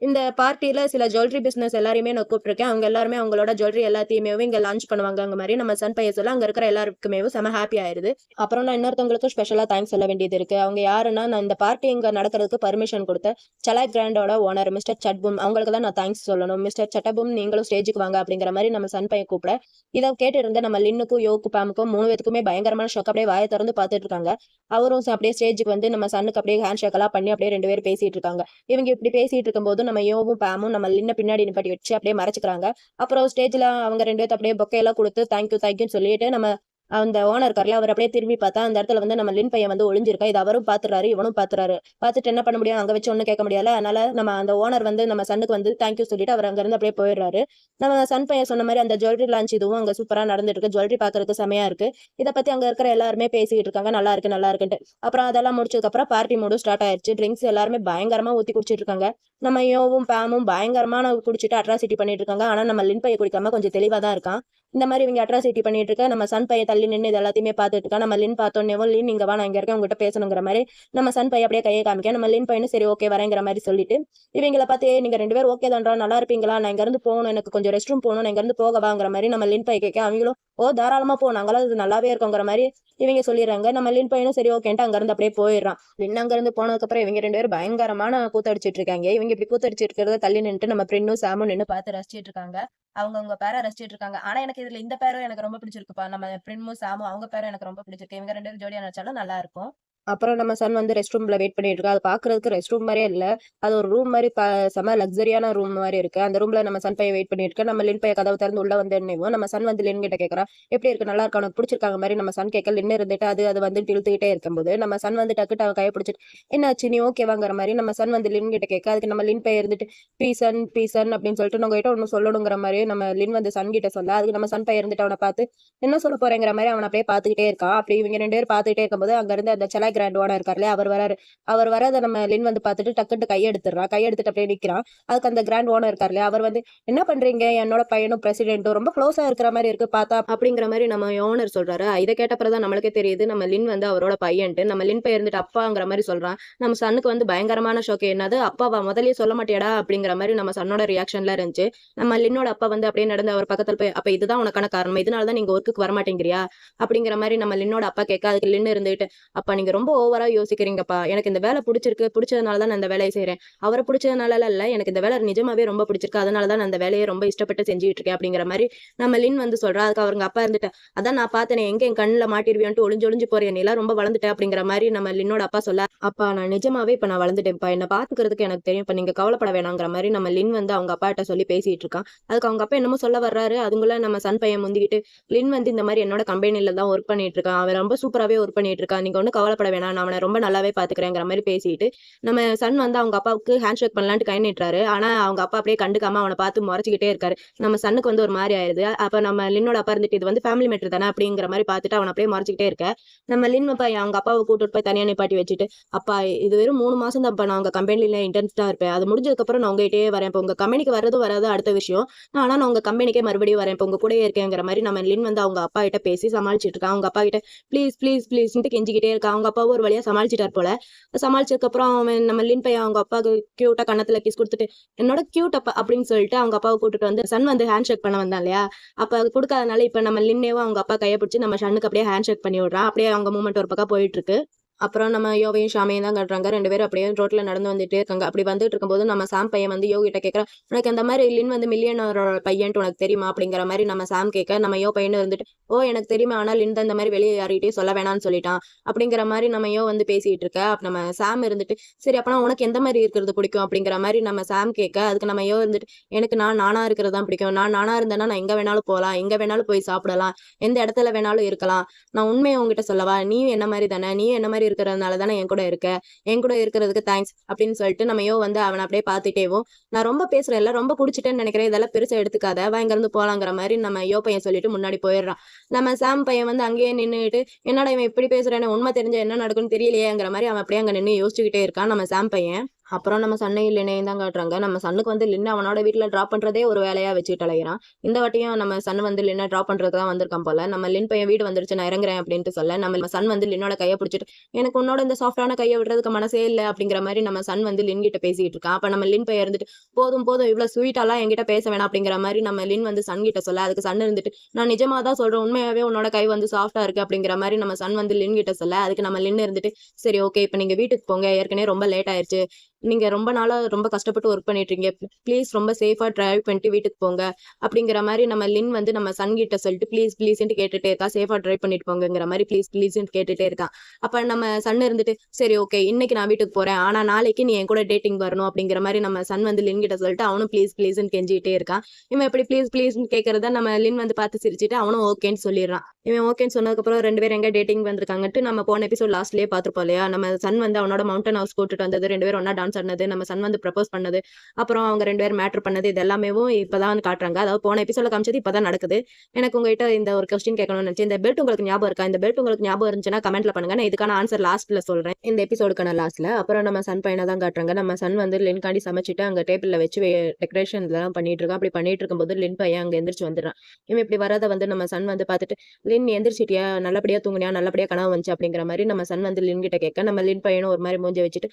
இந்த பார்ட்டியில சில ஜுவல்லரி பிசினஸ் எல்லாருமே நான் கூப்பிட்டுருக்கேன், அவங்க எல்லாருமே அவங்களோட ஜுவல்லரி எல்லாத்தையுமே இங்க லான்ச் பண்ணுவாங்க அங்க மாதிரி நம்ம சன் பையன் சொல்ல அங்க இருக்கிற எல்லாருக்குமே செம ஹாப்பி ஆயிருது. அப்புறம் நான் இன்னொருத்தவங்களுக்கு ஸ்பெஷலா தேங்க்ஸ் சொல்ல வேண்டியது இருக்கு. அவங்க யாருன்னா நான் இந்த பார்ட்டி இங்க நடக்கிறதுக்கு பர்மிஷன் கொடுத்த சலாய் கிராண்டோட ஓனர் மிஸ்டர் சட்பும், அவங்களுக்கு தான் நான் தேங்க்ஸ் சொல்லணும். மிஸ்டர் சட்டபும் நீங்களும் ஸ்டேஜுக்கு வாங்க அப்படிங்கிற மாதிரி நம்ம சன் பையன் கூப்பிட, இதை கேட்டு இருந்த நம்ம லின்னுக்கும் யோக்கு பேமுக்கும் 3 பேத்துக்குமே பயங்கரமான ஷாக், அப்படியே வாயை திறந்து பார்த்துட்டு இருக்காங்க. அவரும் அப்படியே ஸ்டேஜுக்கு வந்து நம்ம சன்னுக்கு அப்படியே ஹேண்ட் ஷேக் எல்லாம் பண்ணி அப்படியே 2 பேரும் பேசிட்டு இருக்காங்க. இவங்க இப்படி பேசிட்டு இருக்கும்போது நம்ம யோவும் பேமும் நம்ம லின்ன பின்னாடி நிப்பாட்டி வச்சு அப்படியே மறைச்சுக்கிறாங்க. அப்புறம் ஸ்டேஜ்ல அவங்க 2 பேரும் அப்படியே பொக்கையெல்லாம் கொடுத்து தேங்க்யூன்னு சொல்லிட்டு நம்ம அந்த ஓனர் இருக்கார்ல அவர் அப்படியே திரும்பி பார்த்தா அந்த இடத்துல வந்து நம்ம லின் பையன் வந்து ஒளிஞ்சிருக்கா. இது அவரும் பாத்துறாரு இவனும் பாத்துறாரு. பார்த்துட்டு என்ன பண்ண முடியும், அங்க வச்சு ஒன்னும் கேட்க முடியல. அதனால நம்ம அந்த ஓனர் வந்து நம்ம சன்னுக்கு வந்து தேங்க்யூ சொல்லிட்டு அவர் அங்க இருந்து அப்படியே போயிடுறாரு. நம்ம சன் பையன் சொன்ன மாதிரி அந்த ஜுவல்லரி லான்ச் இதுவும் அங்க சூப்பரா நடந்துட்டு இருக்கு. ஜுவல்லரி பாக்குறதுக்கு செமையா இருக்கு. இதை பத்தி அங்க இருக்கிற எல்லாருமே பேசிட்டு இருக்காங்க, நல்லா இருக்குன்ட்டு. அப்புறம் அதெல்லாம் முடிச்சதுக்கு அப்புறம் பார்ட்டி மூடும் ஸ்டார்ட் ஆயிருச்சு. ட்ரிங்க்ஸ் எல்லாருமே பயங்கரமா ஊத்தி குடிச்சிட்டு இருக்காங்க. நம்ம யோவும் பேமும் பயங்கரமான குடிச்சிட்டு அட்ராசிட்டி பண்ணிட்டு இருக்காங்க. ஆனா நம்ம லின் பையன் குடிக்காம கொஞ்சம் தெளிவா தான் இருக்கான். இந்த மாதிரி இவங்க அட்ராசிட்டி பண்ணிட்டு இருக்க நம்ம சன் பையன் தள்ளி நின்று இது எல்லாத்தையுமே பார்த்துட்டு இருக்கா. நம்ம லின் பார்த்தோன்னே லின் நீங்க வா நான் இங்க இருக்கேன் உங்ககிட்ட பேசணுங்கிற மாதிரி நம்ம சன் பையன் அப்படியே கையை காமிக்க, நம்ம லின் பையனும் சரி ஓகே வரேங்கிற மாதிரி சொல்லிட்டு இவங்களை பார்த்து நீங்க 2 பேரும் ஓகே தான்றா நல்லா இருப்பீங்களா, நான் இங்க இருந்து போகணும், எனக்கு கொஞ்சம் ரெஸ்ட் ரூம் போகணும், நான் இங்க இருந்து போகவாங்கிற மாதிரி நம்ம லின் பையன் கேட்க, அவங்களும் ஓ தாராளமா போ நாங்களாம் இது நல்லாவே இருக்கோங்கிற மாதிரி இவங்க சொல்லிடுறாங்க. நம்ம லின் பையனும் சரி ஓகேன்ட்டு அங்க இருந்து அப்படியே போயிடுறான். லின் அங்க இருந்து போனதுக்கு அப்புறம் இவங்க 2 பேரும் பயங்கரமான கூத்தடிச்சிட்டு இருக்காங்க. இவங்க இப்படி கூத்தடிச்சிட்டு இருக்கிறத தள்ளி நின்று நம்ம பிரின்னும் சாமும் நின்று பார்த்து ரசிச்சிட்டு இருக்காங்க. அவங்க பேரை ரசிச்சிட்டு இருக்காங்க. ஆனா எனக்கு இதுல இந்த பேரும் எனக்கு ரொம்ப பிடிச்சிருக்குப்பா. நம்ம பிரின்மும் சாமும் அவங்க பேரும் எனக்கு ரொம்ப பிடிச்சிருக்கு. இவங்க 2 பேரும் ஜோடியா நடிச்சாலும் நல்லா இருக்கும். அப்புறம் நம்ம சன் வந்து ரெஸ்ட் ரூம்ல வெயிட் பண்ணிட்டு இருக்கா. அது பாக்குறதுக்கு ரெஸ்ட் ரூம் மாதிரியே இல்ல, அது ஒரு ரூம் மாதிரி செம லக்ஸரியான ரூம் மாதிரி இருக்கு. அந்த ரூம்ல நம்ம சன் பையன் வெயிட் பண்ணிட்டு இருக்க. நம்ம லின் பையன் கதவு திறந்து உள்ள வந்து என்னவோ நம்ம சன் வந்து லின் கிட்ட கேட்கறா எப்படி இருக்கு நல்லா இருக்கு உனக்கு பிடிச்சிருக்காங்க மாதிரி நம்ம சன் கேட்க, லின் இருந்துட்டு அது வந்து இழுத்துக்கிட்டே இருக்கும்போது நம்ம சன் வந்து டக்குட்டு அவன் கையை பிடிச்சிட்டு என்னாச்சு நீ ஓகேவாங்கிற மாதிரி நம்ம சன் வந்து லின் கிட்ட கேட்க, அதுக்கு நம்ம லின் பையன் இருந்துட்டு பீசன் அப்படின்னு சொல்லிட்டு உங்க கிட்ட ஒன்னு சொல்லணுங்கிற மாதிரி நம்ம லின் வந்து சன் கிட்ட சொல்ல, அதுக்கு நம்ம சன் பையன் இருந்துட்டு அவனை பார்த்து என்ன சொல்ல போறேங்கிற மாதிரி அவனை அப்படியே பாத்துக்கிட்டே இருக்கான். அப்படி இவங்க 2 பேரும் பாத்துக்கிட்டே இருக்கும்போது அங்க இருந்து அந்த துபாய் கிராண்ட் ஓனர் இருக்காரு இல்லையா, அவர் வராரு. அவர் வரத நம்ம லின் வந்து பார்த்துட்டு டக்குன்னு கையெடுத்துட்டு அப்படியே நிக்கிறான். அதுக்கு அந்த கிராண்ட் ஓனர் இருக்காரு இல்லையா, அவர் வந்து என்ன பண்றீங்க, என்னோட பையனும் பிரசிடென்ட்டும் ரொம்ப க்ளோஸா இருக்கிற மாதிரி இருக்கு பார்த்தா அப்படிங்கிற மாதிரி நம்ம ஓனர் சொல்றாரு. இதை கேட்ட பிறகுதான் நம்மளுக்கே தெரியுது நம்ம லின் வந்து அவரோட பையன்ட்டு. நம்ம லின் பையன் இருந்துட்டு அப்பாங்கிற மாதிரி சொல்றான். நம்ம சன்னுக்கு வந்து பயங்கரமான ஷோக்கு. என்னது அப்பாவா, முதல்லயே சொல்ல மாட்டியாடா அப்படிங்கிற மாதிரி நம்ம சன்னோட ரியாக்ஷன்ல இருந்துச்சு. நம்ம லின்னோட அப்பா வந்து அப்படியே நடந்து அவர் பக்கத்துல போய், அப்ப இதுதான் உனக்கான காரணம், இதனாலதான் நீங்க ஒர்க்குக்கு வர மாட்டேங்கிறியா அப்படிங்கிற மாதிரி நம்ம லின்னோட அப்பா கேட்க, அதுக்கு லின் இருந்துட்டு, அப்பா நீங்க ரொம்ப ஓவரா யோசிக்கிறீங்கப்பா, எனக்கு இந்த வேலை பிடிச்சிருக்கு, பிடிச்சதுனாலதான் நான் இந்த வேலையை செய்யறேன், அவரை பிடிச்சதுனால இல்ல, எனக்கு இந்த வேலை நிஜமாவே ரொம்ப பிடிச்சிருக்கு, அதனாலதான் நான் இந்த வேலையை ரொம்ப இஷ்டப்பட்டு செஞ்சுட்டு இருக்கேன் அப்படிங்கிற மாதிரி நம்ம லின் வந்து சொல்றா. அதுக்கு அவருங்க அப்பா இருந்துட்டு, அதான் நான் பார்த்தேனே, எங்க என் கண்ணுல மாட்டிருவியான்ட்டு ஒளிஞ்சு ஒளிஞ்சு போறேன், நீ எல்லாம் ரொம்ப வளர்ந்துட்டேன் அப்படிங்கிற மாதிரி நம்ம லின்னோட அப்பா சொல்ல, அப்பா நான் நிஜமாவே இப்ப நான் வளர்ந்துட்டேன்ப்பா, என்ன பாத்துக்கிறதுக்கு எனக்கு தெரியும், இப்ப நீங்க கவலைப்பட வேணாங்கிற மாதிரி நம்ம லின் வந்து அவங்க அப்பாட்ட சொல்லி பேசிட்டு இருக்கான். அதுக்கு அவங்க அப்பா என்னமோ சொல்ல வர்றாரு. அதுக்குள்ள நம்ம சன் பையன் முந்திக்கிட்டு, லின் வந்து இந்த மாதிரி என்னோட கம்பெனில தான் ஒர்க் பண்ணிட்டு இருக்கான், அவன் ரொம்ப சூப்பராவே ஒர்க் பண்ணிட்டு இருக்கான், நீங்க ஒன்னும் கவலைப்பட வேணாம், நான் அவனை ரொம்ப நல்லாவே பாத்துக்கிறேங்கிற மாதிரி பேசிட்டு நம்ம சன் வந்து அவங்க அப்பாவுக்கு ஹேண்ட் ஷேக் பண்ணலான்ட்டு கை நீட்டுறாரு. ஆனா அவங்க அப்பா அப்படியே கண்டுக்காம அவனை பார்த்து முறைச்சிக்கிட்டே இருக்காரு. நம்ம சன்னுக்கு வந்து ஒரு மாதிரி ஆயிருது. அப்ப நம்ம லின்னோட அப்பா இருந்துட்டு, இது வந்து ஃபேமிலி மேட்டர் தானே அப்படிங்கிற மாதிரி பார்த்துட்டு அவனை அப்படியே முறைச்சிக்கிட்டே இருக்க, நம்ம லின் பையன் அவங்க அப்பாவை கூட்டிட்டு போய் தனியா நிப்பாட்டி வச்சுட்டு, அப்பா இது வெறும் 3 மாசம் தான், நான் உங்க கம்பெனில இன்டர்ன்ஸ்டா இருப்பேன், அது முடிஞ்சதுக்கு அப்புறம் நான் உங்ககிட்டயே வரேன், இப்போ உங்க கம்பெனிக்கு வராது அடுத்த விஷயம், ஆனா நான் உங்க கம்பெனிக்கே மறுபடியும் வரேன், இப்போ உங்க கூடயே இருக்கேங்கிற மாதிரி நம்ம லின் வந்து அவங்க அப்பா கிட்ட பேசி சமாளிச்சிட்டு இருக்கான். அவங்க அப்பா கிட்ட ப்ளீஸ் ப்ளீஸ் ப்ளீஸ்ன்ட்டு கெஞ்சிக்கிட்டே இருக்கா. அவங்க அப்பாவும் ஒரு வழியா சமாளிச்சிட்டார் போல. சமாளிச்சதுக்கு அப்புறம் அவன் நம்ம லின் பையன் அவங்க அப்பாவுக்கு கியூட்டா கண்ணத்துல கிஸ் கொடுத்துட்டு, என்னோட கியூட் அப்பா அப்படின்னு சொல்லிட்டு அவங்க அப்பாவை கூட்டிட்டு வந்து சன் வந்து ஹேண்ட் ஷேக் பண்ண வந்தான் இல்லையா, அப்ப அது கொடுக்காதனால இப்ப நம்ம லின்னேவும் அவங்க அப்பா கையை பிடிச்சி நம்ம சன்னுக்கு அப்படியே ஹேண்ட் ஷேக் பண்ணி விடுறான். அப்படியே அவங்க மூமெண்ட் ஒரு பக்கம் போயிட்டு இருக்கு. அப்புறம் நம்ம யோவையும் ஷாமையும் தான் காட்டுறாங்க. 2 பேரும் அப்படியே ரோட்ல நடந்து வந்துட்டே இருக்காங்க. அப்படி வந்துட்டு இருக்கும்போது நம்ம சாம் பையன் வந்து யோ கிட்ட கேட்கறான், உனக்கு அந்த மாதிரி லின் வந்து மில்லியனரோட பையன்ட்டு உனக்கு தெரியுமா அப்படிங்கிற மாதிரி நம்ம சாம் கேட்க, நம்ம யோ பையனும் இருந்துட்டு, ஓ எனக்கு தெரியுமா, ஆனா லின் தான் இந்த மாதிரி வெளியே யார்கிட்டயும் சொல்ல வேணாம்னு சொல்லிட்டான் அப்படிங்கிற மாதிரி நம்ம யோ வந்து பேசிட்டு இருக்க. அப்ப நம்ம சாம் இருந்துட்டு, சரி அப்பனா உனக்கு எந்த மாதிரி இருக்கிறது பிடிக்கும் அப்படிங்கிற மாதிரி நம்ம சாம் கேட்க, அதுக்கு நம்ம யோ இருந்துட்டு, எனக்கு நானா இருக்கிறது தான் பிடிக்கும், நான் நானா இருந்தேன்னா நான் எங்க வேணாலும் போகலாம், எங்க வேணாலும் போய் சாப்பிடலாம், எந்த இடத்துல வேணாலும் இருக்கலாம், நான் உண்மையை உங்ககிட்ட சொல்லவா, நீ என்ன மாதிரி தானே, நீ என்ன மாதிரி இருக்கிறதுனால தானே என் கூட இருக்க, என் கூட இருக்கிறதுக்கு தேங்க்ஸ் அப்படின்னு சொல்லிட்டு நம்ம யோ வந்து அவனை அப்படியே பார்த்துட்டேவும், நான் ரொம்ப பேசுறேன் இல்ல, ரொம்ப பிடிச்சிட்டேன்னு நினைக்கிறேன், இதெல்லாம் பெருசா எடுத்துக்காத, வா இங்க இருந்து போலாங்கிற மாதிரி நம்ம யோ பையன் சொல்லிட்டு முன்னாடி போயிடுறான். நம்ம சாம் பையன் வந்து அங்கேயே நின்றுட்டு, என்னடா இவன் இப்படி பேசுறேன்னு, உண்மை தெரிஞ்ச என்ன நடக்கும்னு தெரியலையேங்கிற மாதிரி அவன் அப்படியே அங்க நின்று யோசிச்சுக்கிட்டே இருக்கான் நம்ம சாம் பையன். அப்புறம் நம்ம சன்னை லின்னையும் தான் காட்டுறாங்க. நம்ம சன்னுக்கு வந்து லின்னை அவனோட வீட்டுல டிராப் பண்றதே ஒரு வேலையா வச்சுட்டு அலையிறான். இந்த வாட்டியும் நம்ம சன் வந்து லின்னை டிராப் பண்றதுக்கு தான் வந்திருக்கான் போல. நம்ம லின் பையன் வீடு வந்துருச்சு, நான் இறங்குறேன் அப்படின்ட்டு சொல்ல, நம்ம சன் வந்து லின்னோட கையை பிடிச்சிட்டு, எனக்கு உன்னோட இந்த சாஃப்டான கையை விடுறதுக்கு மனசே இல்லை அப்படிங்கிற மாதிரி நம்ம சன் வந்து லின் கிட்ட பேசிட்டு இருக்கான். அப்ப நம்ம லின் பையன் இருந்துட்டு, போதும் போதும் இவ்வளவு ஸ்வீட்டாலாம் என்கிட்ட பேச வேணாம் அப்படிங்கிற மாதிரி நம்ம லின் வந்து சன் கிட்ட சொல்ல, அதுக்கு சன் இருந்துட்டு, நான் நிஜமா தான் சொல்றேன், உண்மையாவே உன்னோட கை வந்து சாஃப்டா இருக்கு அப்படிங்கிற மாதிரி நம்ம சன் வந்து லின் கிட்ட சொல்ல, அதுக்கு நம்ம லின் இருந்துட்டு, சரி ஓகே இப்ப நீங்க வீட்டுக்கு போங்க, ஏற்கனவே ரொம்ப லேட் ஆயிருச்சு, நீங்க ரொம்ப நாளா ரொம்ப கஷ்டப்பட்டு ஒர்க் பண்ணிட்டு இருக்கீங்க, ப்ளீஸ் ரொம்ப சேஃபா டிரைவ் பண்ணிட்டு வீட்டுக்கு போங்க அப்படிங்கிற மாதிரி நம்ம லின் வந்து நம்ம சன் கிட்ட சொல்லிட்டு ப்ளீஸ் ப்ளீஸ்ன்னு கேட்டுட்டே இருக்கா, சேஃபா டிரைவ் பண்ணிட்டு போங்கிற மாதிரி ப்ளீஸ் ப்ளீஸ்ன்னு கேட்டுட்டே இருக்கான். அப்ப நம்ம சன் இருந்துட்டு, சரி ஓகே இன்னைக்கு நான் வீட்டுக்கு போறேன், ஆனா நாளைக்கு நீ என் கூட டேட்டிங் வரணும் அப்படிங்கிற மாதிரி நம்ம சன் வந்து லின் கிட்ட சொல்லிட்டு அவனும் ப்ளீஸ் ப்ளீஸ்ன்னு கெஞ்சிட்டே இருக்கான். இவன் எப்படி ப்ளீஸ் ப்ளீஸ்ன்னு கேட்கறத நம்ம லின் வந்து பார்த்து சிரிச்சுட்டு அவனும் ஓகேன்னு சொல்லிடுறான். இவன் ஓகேன்னு சொன்னதுக்கு அப்புறம் 2 பேரும் எங்க டேட்டிங் வந்திருக்காங்கட்டு நம்ம போன எபிசோட் லாஸ்ட்லயே பாத்துருப்போம் இல்லையா, நம்ம சன் வந்து அவனோட மவுண்டன் ஹவுஸ் கூட்டிட்டு வந்தது, 2 பேரும் ஒன்னா டான்ஸ் ஆடினது, நம்ம சன் வந்து ப்ரப்போஸ் பண்ணது, அப்புறம் அவங்க 2 பேரும் மேட்டர் பண்ணது, இது எல்லாமேவும் இப்பதான் காட்டுறாங்க. அதாவது போன எபிசோட்ல காமிச்சது இப்பதான் நடக்குது. எனக்கு உங்ககிட்ட இந்த ஒரு கொஸ்டின் கேட்கணும்னு நினைச்சேன். இந்த பெல்ட் உங்களுக்கு ஞாபகம் இருக்கா? இந்த பெல்ட் உங்களுக்கு ஞாபகம் இருந்துச்சுன்னா கமெண்ட்ல பண்ணுங்க, நான் இதுக்கான ஆன்சர் லாஸ்ட்ல சொல்றேன், இந்த எபிசோடுக்கான லாஸ்ட்ல. அப்புறம் நம்ம சன் பையனை தான் காட்டுறாங்க. நம்ம சன் வந்து லின்காண்டி சமைச்சிட்டு அங்க டேபிள்ல வச்சு டெக்கரேஷன் எல்லாம் பண்ணிட்டு இருக்கான். அப்படி பண்ணிட்டு இருக்கும்போது லின் பையன் அங்க எந்திரிச்சு வந்துடுறான். இவன் இப்படி வரத வந்து நம்ம சன் வந்து பார்த்துட்டு, லின் எந்திரிச்சிட்டியா, நல்லபடியா தூங்குனியா, நல்லபடியா கனவு வந்துச்சு அப்படிங்கிற மாதிரி நம்ம சன் வந்து லின் கிட்ட கேட்க, நம்ம லின் பையனும் ஒரு மாதிரி மூஞ்சி வச்சுட்டு,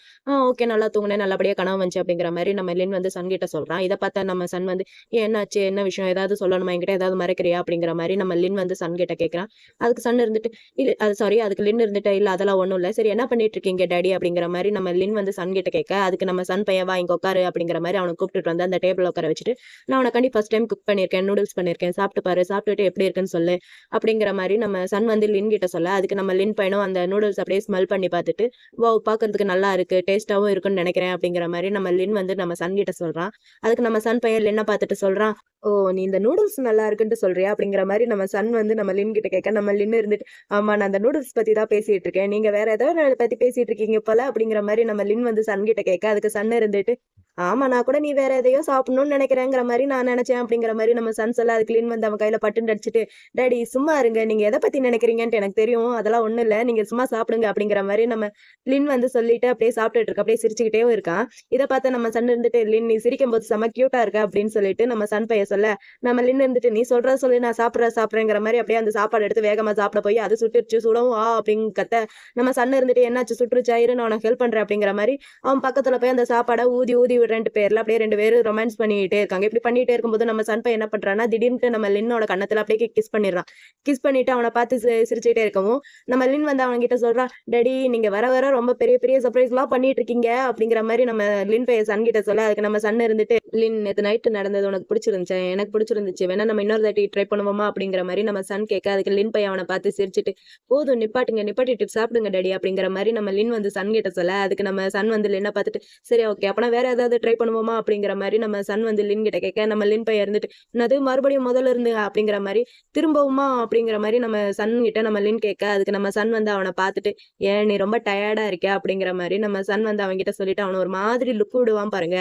ஓகே நல்லா தூங்குனேன், நல்லபடியா கனவு வந்துச்சு அப்படிங்கிற மாதிரி நம்ம லின் வந்து சன் கிட்ட சொல்றான். இதை பார்த்தா நம்ம சன் வந்து, என்னாச்சு, என்ன விஷயம், ஏதாவது சொல்லணுமா, என்கிட்ட ஏதாவது மறைக்கிறியா அப்படிங்கிற மாதிரி நம்ம லின் வந்து சன் கிட்ட கேட்கறான். அதுக்கு சன் இருந்துட்டு, இல்ல அது சாரி அதுக்கு லின் இருந்துட்டு, இல்ல அதெல்லாம் ஒண்ணும் இல்ல, சரி என்ன பண்ணிட்டு இருக்கீங்க டாடி அப்படிங்கிற மாதிரி நம்ம லின் வந்து சன் கிட்ட கேட்க, அதுக்கு நம்ம சன் பையன் வா இங்க உட்காரு அப்படிங்கிற மாதிரி அவனை கூப்பிட்டு வந்து அந்த டேபிள் உட்கார வச்சுட்டு, நான் உனக்காண்டி ஃபர்ஸ்ட் டைம் குக் பண்ணிருக்கேன், நூடுல்ஸ் பண்ணிருக்கேன், சாப்பிட்டு பாரு, சாப்பிட்டுட்டு எப்படி இருக்குன்னு சொல்லு அப்படிங்கிற மாதிரி நம்ம சன் வந்து லின் கிட்ட சொல்ல, அதுக்கு நம்ம லின் பையனும் அந்த நூடுல்ஸ் அப்படியே ஸ்மெல் பண்ணி பார்த்துட்டு, வாவ் பாக்குறதுக்கு நல்லா இருக்கு, டேஸ்டாவும் இருக்குன்னு நினைக்கிறேன் அப்படிங்கிற மாதிரி நம்ம லின் வந்து நம்ம சன் கிட்ட சொல்றான். அதுக்கு நம்ம சன் பையன் லின்னை பார்த்துட்டு சொல்றான், ஓ நீ இந்த நூடுல்ஸ் நல்லா இருக்குன்னு சொல்றியா அப்படிங்கிற மாதிரி நம்ம சன் வந்து நம்ம லின் கிட்ட கேட்க, நம்ம லின் இருந்துட்டு, ஆமா நான் அந்த நூடுல்ஸ் பத்தி தான் பேசிட்டு இருக்கேன், நீங்க வேற ஏதாவது பத்தி பேசிட்டு இருக்கீங்க போல அப்படிங்கிற மாதிரி நம்ம லின் வந்து சன் கிட்ட கேட்க, அதுக்கு சன் இருந்துட்டு, ஆமா நான் கூட நீ வேற எதையோ சாப்பிடணும்னு நினைக்கிறேங்கிற மாதிரி நான் நினைச்சேன் அப்படிங்கிற மாதிரி நம்ம சன் சொல்ல அதுக்கு லின் வந்து அவன் கையில பட்டுன்னு அடிச்சுட்டு, டாடி சும்மா இருங்க, நீங்க எதை பத்தி நினைக்கிறீங்கன்ட்டு எனக்கு தெரியும், அதெல்லாம் ஒண்ணும் இல்ல, நீங்க சும்மா சாப்பிடுங்க அப்படிங்கிற மாதிரி நம்ம லின் வந்து சொல்லிட்டு அப்படியே சாப்பிட்டுட்டு இருக்க, அப்படியே சிரிச்சுக்கிட்டே இருக்கான். இதை பார்த்து நம்ம சன் இருந்துட்டு, லின் நீ சிரிக்கும் போது செம கியூட்டா இருக்க அப்படின்னு சொல்லிட்டு நம்ம சன் பையன் சொல்ல, நம்ம லின் இருந்துட்டு நீ சொல்ற சொல்லி நான் சாப்பிடுறேங்கிற மாதிரி அப்படியே அந்த சாப்பாடு எடுத்து வேகமா சாப்பிட போய் அது சுட்டுருச்சு, சுடவும் அப்படின்னு கத்த நம்ம சன் இருந்துட்டு என்னாச்சு சுட்டுருச்சா இரு நான் உனக்கு ஹெல்ப் பண்றேன் அப்படிங்கிற மாதிரி அவன் பக்கத்துல போய் அந்த சாப்பாடை ஊதி ஊதி விடுறேன்ட்டு பேர்ல அப்படியே 2 பேரும் ரொமான்ஸ் பண்ணிட்டே இருக்காங்க. இப்படி பண்ணிட்டே இருக்கும்போது நம்ம சன் பையன் என்ன பண்றான்னா, திடீர்னு நம்ம லின்னோட கன்னத்துல அப்படியே கிஸ் பண்ணிடுறான். கிஸ் பண்ணிட்டு அவனை பார்த்து சிரிச்சுட்டே இருக்கவும், நம்ம லின் வந்து அவன்கிட்ட சொல்றான், டாடி நீங்க வர வர ரொம்ப பெரிய பெரிய சர்ப்ரைஸ்லாம் பண்ணிட்டு இருக்கீங்க அப்படிங்கிற மாதிரி நம்ம லின் பையன் சன் கிட்ட சொல்ல, அதுக்கு நம்ம சன் இருந்துட்டு, லின் நேத்து நைட்டு நடந்தது உனக்கு பிடிச்சிருந்துச்சு, எனக்கு பிடிச்சிருந்துச்சு, வேணா நம்ம இன்னொரு தாட்டி ட்ரை பண்ணுவோமா அப்படிங்கிற மாதிரி நம்ம சன் கேட்க, அதுக்கு லின் பையன் அவனை பார்த்து சிரிச்சுட்டு, போதும் நிப்பாட்டுங்க நிப்பாட்டிட்டு சாப்பிடுங்க டாடி அப்படிங்கிற மாதிரி நம்ம லின் வந்து சன் கிட்ட சொல்ல, அதுக்கு நம்ம சன் வந்து லின்னை பார்த்துட்டு, சரி ஓகே அப்பனா வேற ஏதாவது ட்ரை பண்ணுவோமா அப்படிங்கிற மாதிரி நம்ம சன் வந்து லின் கிட்ட கேட்க, நம்ம லின் பையன் இருந்துட்டு என்னது மறுபடியும் முதல்ல இருந்து அப்படிங்கிற மாதிரி திரும்பவுமா அப்படிங்கிற மாதிரி நம்ம சன் கிட்ட நம்ம லின் கேட்க, அதுக்கு நம்ம சன் வந்து அவனை பார்த்துட்டு, ஏன் நீ ரொம்ப டயர்டா இருக்க அப்படிங்கிற மாதிரி நம்ம சன் வந்து அவன்கிட்ட சொல்லிட்டு அவனை ஒரு மாதிரி லுக் விடுவான் பாருங்க.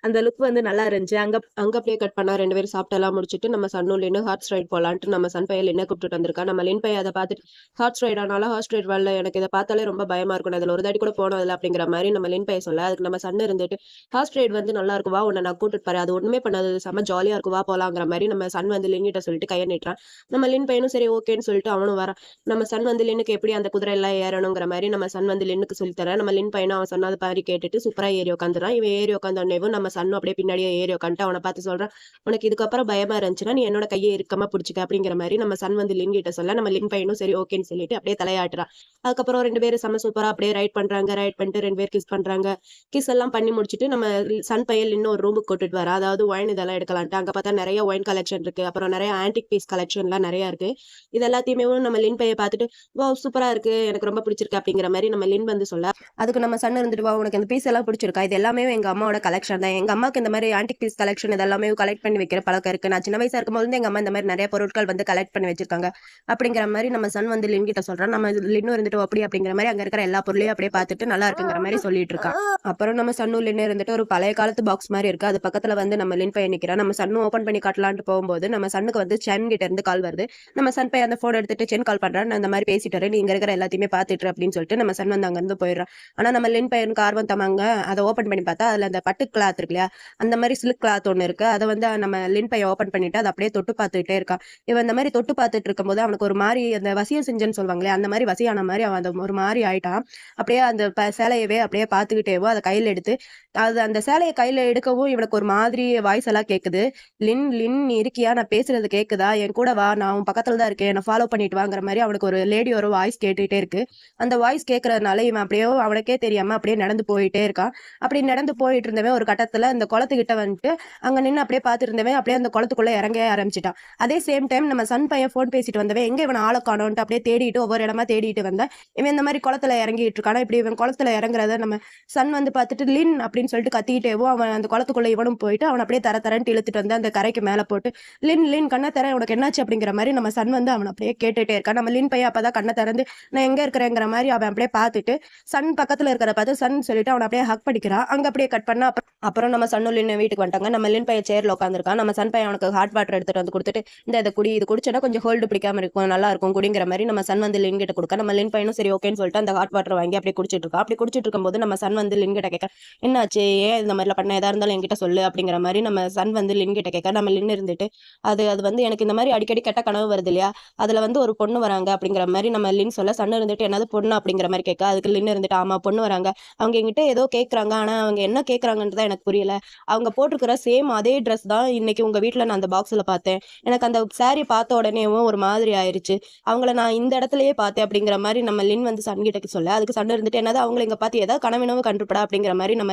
அந்த லுக் வந்து நல்லா இருந்துச்சு. அங்க அங்க அப்படியே கட் பண்ணா 2 பேரும் சாப்பிட்டெல்லாம் முடிச்சுட்டு நம்ம சன்னும் லின்னு ஹார்ஸ் ரைட் போலான்ட்டு நம்ம சன் பையன் லின்னை கூப்பிட்டு வந்திருக்கா. நம்ம லின் பையன் அதை பார்த்துட்டு, ஹார்ஸ் ரைட் ஆனாலும் ஹார்ஸ் ரைட் வரல, எனக்கு இதை பார்த்தாலே ரொம்ப பயமா இருக்கும், அதுல ஒரு தாட்டி கூட போனதில்ல அப்படிங்கிற மாதிரி நம்ம லின் பையன் சொல்ல, அதுக்கு நம்ம சன் இருந்துட்டு, ஹார்ஸ் ரைட் வந்து நல்லா இருக்கும் வா உன்னை நான் கூட்டிட்டு போறேன், அது ஒண்ணுமே பண்ணாது, செம்ம ஜாலியா இருக்கும் வா போலாங்கிற மாதிரி நம்ம சன் வந்து லின் கிட்ட சொல்லிட்டு கையை நீட்டுறான். நம்ம லின் பையனும் சரி ஓகேன்னு சொல்லிட்டு அவனும் வரான். நம்ம சன் வந்து லின்னுக்கு எப்படி அந்த குதிரை எல்லாம் ஏறணுங்கிற மாதிரி நம்ம சன் வந்து லின்னுக்கு சொல்லி தரேன். நம்ம லின் பையனும் அவன் சொன்னது பாரி கேட்டுட்டு சூப்பரா ஏறி உட்காந்துறான். இவன் ஏறி உட்காந்தோடனேவும் நம்ம சன்னும் அப்படியே பின்னாடியே ஏறி உட்காந்துட்டு அவனை பார்த்து சொல்றான், உனக்கு இதுக்கப்புறம் பயமா இருந்துச்சுன்னா நீ என்னோட கையை இறுக்கமா பிடிச்சிக்க அப்படிங்கிற மாதிரி நம்ம சன் வந்து லின் கிட்ட சொல்ல, நம்ம லின் பையனும் சரி ஓகேன்னு சொல்லிட்டு அப்படியே தலையாட்டுறான். அதுக்கப்புறம் 2 பேரும் செம்ம சூப்பரா அப்படியே ரைட் பண்றாங்க. ரைட் பண்ணிட்டு 2 பேர் கிஸ் பண்றாங்க. கிஸ் எல்லாம் பண்ணி முடிச்சுட்டு நம்ம சன் பையன் இன்னும் ஒரு ரூமுக்கு கூட்டிட்டு வரா. அதாவது ஒயின் இதெல்லாம் எடுக்கலான்ட்டு. அங்க பார்த்தா நிறைய ஒயின் கலெக்ஷன் இருக்கு. அப்புறம் நிறைய ஆன்டிக் பீஸ் கலெக்ஷன்லாம் நிறைய இருக்கு. இது எல்லாத்தையுமே நம்ம லின் பையன் பார்த்துட்டு, வாவ் சூப்பரா இருக்கு, எனக்கு ரொம்ப பிடிச்சிருக்கு அப்படிங்கிற மாதிரி நம்ம லின் வந்து சொல்ல, அதுக்கு நம்ம சன் இருந்துட்டு, வா உனக்கு இந்த பீஸ் எல்லாம் பிடிச்சிருக்கா, இது எல்லாமே எங்க அம்மாவோட கலெக்ஷன் தான், எங்க அம்மாக்கு இந்த மாதிரி ஆன்டிக் பீஸ் கலெக்ஷன் இதெல்லாமே கலெக்ட் பண்ணி வைக்கிற பழக்கம் இருக்கு, நான் சின்ன வயசா இருக்கும்போது எங்க அம்மா இந்த மாதிரி நிறைய பொருட்கள் வந்து கலெக்ட் பண்ணி வச்சிருக்காங்க அப்படிங்கிற மாதிரி நம்ம சன் வந்து லின் கிட்ட சொல்றான். நம்ம லின்னும் இருந்துட்டு அப்படி அப்படிங்கிற மாதிரி அங்க இருக்கிற எல்லா பொருளையும் அப்படியே பார்த்துட்டு நல்லா இருக்குங்கிற மாதிரி சொல்லிட்டு இருக்கான். அப்புறம் நம்ம சன்னு லின்னு இருந்துட்டு ஒரு பழைய காலத்து பாக்ஸ் மாதிரி இருக்கு, அது பக்கத்துல வந்து நம்ம லின் பையன் நிக்கிறோம். நம்ம சன்னு ஓபன் பண்ணி காட்டலான்ட்டு போகும்போது நம்ம சன்னுக்கு வந்து சென் கிட்ட இருந்து கால் வருது. நம்ம சன் பையன் அந்த போன் எடுத்துட்டு சென் கால் பண்றான், நான் இந்த மாதிரி பேசிட்டு வரேன், நீங்க இருக்கிற எல்லாத்தையுமே பாத்துட்டு அப்படின்னு சொல்லிட்டு நம்ம சன் வந்து அங்க இருந்து போயிடுறான். ஆனா நம்ம லின் பையனுக்கு ஆர்வம் தமாங்க, அதை ஓபன் பண்ணி பார்த்தா அதுல அந்த பட்டு கிளாத் இருக்கு இல்லையா, அந்த மாதிரி சில்க் கிளாத் ஒண்ணு இருக்கு. அதை வந்து நம்ம லின் பையன் ஓபன் பண்ணிட்டு அதை அப்படியே தொட்டு பார்த்துட்டே இருக்கான். இவன் இந்த மாதிரி தொட்டு பார்த்துட்டு இருக்கும்போது அவனுக்கு ஒரு மாதிரி அந்த வசியம் செஞ்சன்னு சொல்லுவாங்களே, அந்த மாதிரி வசியான மாதிரி அவன் அந்த ஒரு மாதிரி ஆயிட்டான். அப்படியே அந்த சேலையவே அப்படியே பார்த்துக்கிட்டேவோ அதை கையில எடுத்து அது அந்த சேலையை கையில எடுக்கவும் இவனுக்கு ஒரு மாதிரி வாய்ஸ் எல்லாம் கேக்குது. லின் லின் நீ இருக்கியா, நான் பேசுறது கேக்குதா, என் கூட வா, நான் உன் பக்கத்துல தான் இருக்கேன், என்ன ஃபாலோ பண்ணிட்டு வாங்குற மாதிரி அவனுக்கு ஒரு லேடியோட வாய்ஸ் கேட்டுட்டே இருக்கு. அந்த வாய்ஸ் கேட்கறதுனால இவன் அப்படியே அவனுக்கே தெரியாம அப்படியே நடந்து போயிட்டே இருக்கான். அப்படி நடந்து போயிட்டு இருந்தவன் ஒரு கட்டத்துல அந்த குளத்துக்கிட்ட வந்துட்டு அங்க நின்று அப்படியே பார்த்துட்டு இருந்தவன் அப்படியே அந்த குளத்துக்குள்ள இறங்க ஆரம்பிச்சிட்டான். அதே சேம் டைம் நம்ம சன் பையன் போன் பேசிட்டு வந்தவன் எங்க இவன் ஆளை காணோன்ட்டு அப்படியே தேடிட்டு ஒவ்வொரு இடமா தேடிட்டு வந்தேன். இவன் இந்த மாதிரி குளத்துல இறங்கிட்டு இருக்கானா. இப்படி இவன் குளத்துல இறங்குறத நம்ம சன் வந்து பார்த்துட்டு லின் அப்படின்னு சொல்லிட்டு கத்திக்கிட்டேவோ அவன் அந்த குளத்துக்குள்ள இவனும் போயிட்டு அவன் அப்படியே தரன்னு இழுத்துட்டு வந்து அந்த கரைக்கு மேல போட்டு லின் லின் கண்ணை தர உனக்கு என்னாச்சு அப்படிங்கிற மாதிரி நம்ம சன் வந்து அவன் அப்படியே கேட்டுட்டே இருக்கான். நம்ம லின் பையன் அப்பதான் கண்ணை திறந்து நான் எங்க இருக்கிறேங்கிற மாதிரி அவன் அப்படியே பார்த்துட்டு சன் பக்கத்துல இருக்கிற பார்த்து சன் சொல்லிட்டு அவன் அப்படியே ஹக் படிக்கிறான். அங்க அப்படியே கட் பண்ணா அப்புறம் நம்ம சன்னு லின் வீட்டுக்கு வந்துட்டாங்க. நம்ம லின் பையன் சேர்ல உட்காந்துருக்கான். நம்ம சன் பையன் அவனுக்கு ஹாட் வாட்டர் எடுத்துட்டு வந்து கொடுத்துட்டு இந்த இதை குடி, இது குடிச்சா கொஞ்சம் ஹோல்டு பிடிக்காம இருக்கும், நல்லா இருக்கும் குடிங்கிற மாதிரி நம்ம சன் வந்து லின் கிட்ட கொடுக்க, நம்ம லின் பையனும் சரி ஓகேன்னு சொல்லிட்டு அந்த ஹாட் வாட்டர் வாங்கி அப்படியே குடிச்சிட்டு இருக்கா. அப்படி குடிச்சிட்டு இருக்கும்போது நம்ம சன் வந்து லின் கிட்ட கேட்க, என்னாச்சு ஏன் இந்த மாதிரிலாம் பண்ண, எதா இருந்தாலும் என்கிட்ட சொல்லு அப்படிங்கிற மாதிரி நம்ம சன் வந்து லின் கிட்ட கேட்க, நம்ம லின் இருந்துட்டு அது வந்து எனக்கு இந்த மாதிரி அடிக்கடி கெட்ட கனவு வருது இல்லையா, அதுல வந்து ஒரு பொண்ணு வராங்க அப்படிங்கிற மாதிரி நம்ம லின் சொல்ல, சன் இருந்துட்டு என்னது பொண்ணு அப்படிங்கிற மாதிரி கேட்க, அதுக்கு லின் இருந்துட்டு ஆமா பொண்ணு வராங்க, அவங்க என்கிட்ட ஏதோ கேட்கறாங்க, ஆனா அவங்க என்ன கேட்கறாங்கன்றதான் எனக்கு புரியல, அவங்க போட்டிருக்கிற சேம் அதே ட்ரெஸ் தான் இன்னைக்கு உங்க வீட்டுல நான் அந்த பாக்ஸ்ல பார்த்தேன், எனக்கு அந்த சாரி பார்த்த உடனேவும் ஒரு மாதிரி ஆயிருச்சு, அவங்கள நான் இந்த இடத்துலயே பார்த்தேன் அப்படிங்கிற மாதிரி நம்ம லின் வந்து சன் கிட்ட சொல்ல, அதுக்கு சன் இருந்துட்டு என்னது அவங்களை இங்க பார்த்து ஏதாவது கனவினவு கண்டுபடா அப்படிங்கிற மாதிரி